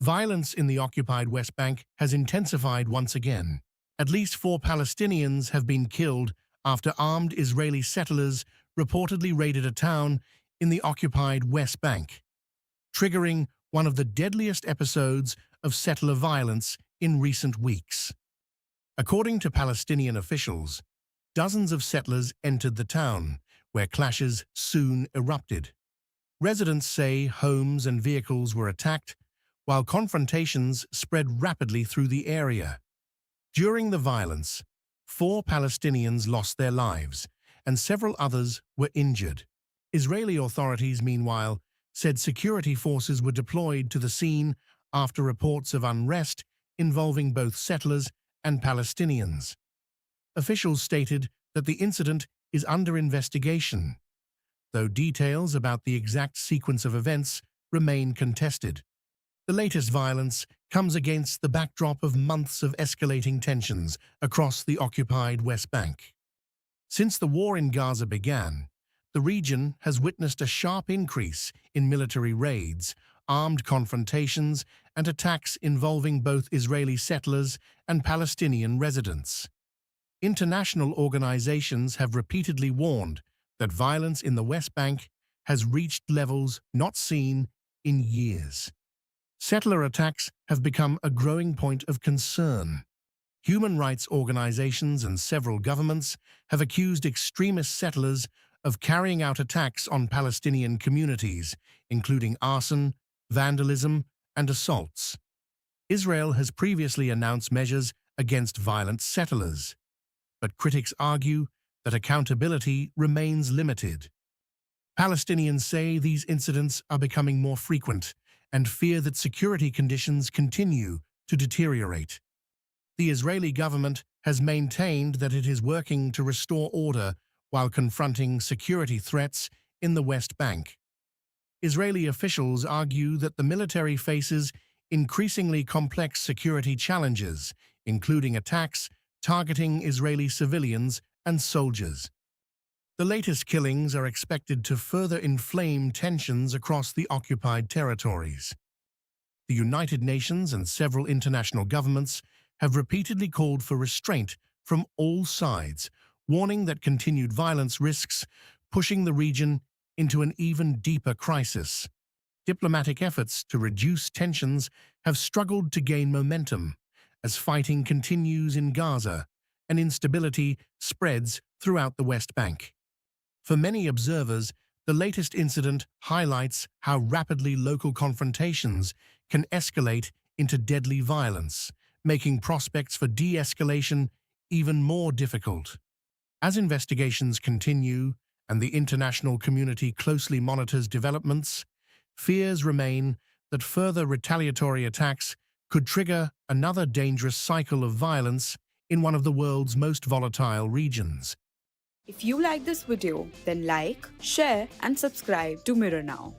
Violence in the occupied West Bank has intensified once again. At least 4 Palestinians have been killed after armed Israeli settlers reportedly raided a town in the occupied West Bank, triggering one of the deadliest episodes of settler violence in recent weeks. According to Palestinian officials, dozens of settlers entered the town, where clashes soon erupted. Residents say homes and vehicles were attacked, while confrontations spread rapidly through the area. During the violence, 4 Palestinians lost their lives, and several others were injured. Israeli authorities, meanwhile, said security forces were deployed to the scene after reports of unrest involving both settlers and Palestinians. Officials stated that the incident is under investigation, though details about the exact sequence of events remain contested. The latest violence comes against the backdrop of months of escalating tensions across the occupied West Bank. Since the war in Gaza began, the region has witnessed a sharp increase in military raids, armed confrontations, and attacks involving both Israeli settlers and Palestinian residents. International organizations have repeatedly warned that violence in the West Bank has reached levels not seen in years. Settler attacks have become a growing point of concern. Human rights organizations and several governments have accused extremist settlers of carrying out attacks on Palestinian communities, including arson, vandalism, and assaults. Israel has previously announced measures against violent settlers, but critics argue that accountability remains limited. Palestinians say these incidents are becoming more frequent and fear that security conditions continue to deteriorate. The Israeli government has maintained that it is working to restore order while confronting security threats in the West Bank. Israeli officials argue that the military faces increasingly complex security challenges, including attacks targeting Israeli civilians and soldiers. The latest killings are expected to further inflame tensions across the occupied territories. The United Nations and several international governments have repeatedly called for restraint from all sides, warning that continued violence risks pushing the region into an even deeper crisis. Diplomatic efforts to reduce tensions have struggled to gain momentum as fighting continues in Gaza and instability spreads throughout the West Bank. For many observers, the latest incident highlights how rapidly local confrontations can escalate into deadly violence, making prospects for de-escalation even more difficult. As investigations continue and the international community closely monitors developments, fears remain that further retaliatory attacks could trigger another dangerous cycle of violence in one of the world's most volatile regions. If you like this video, then like, share and subscribe to Mirror Now.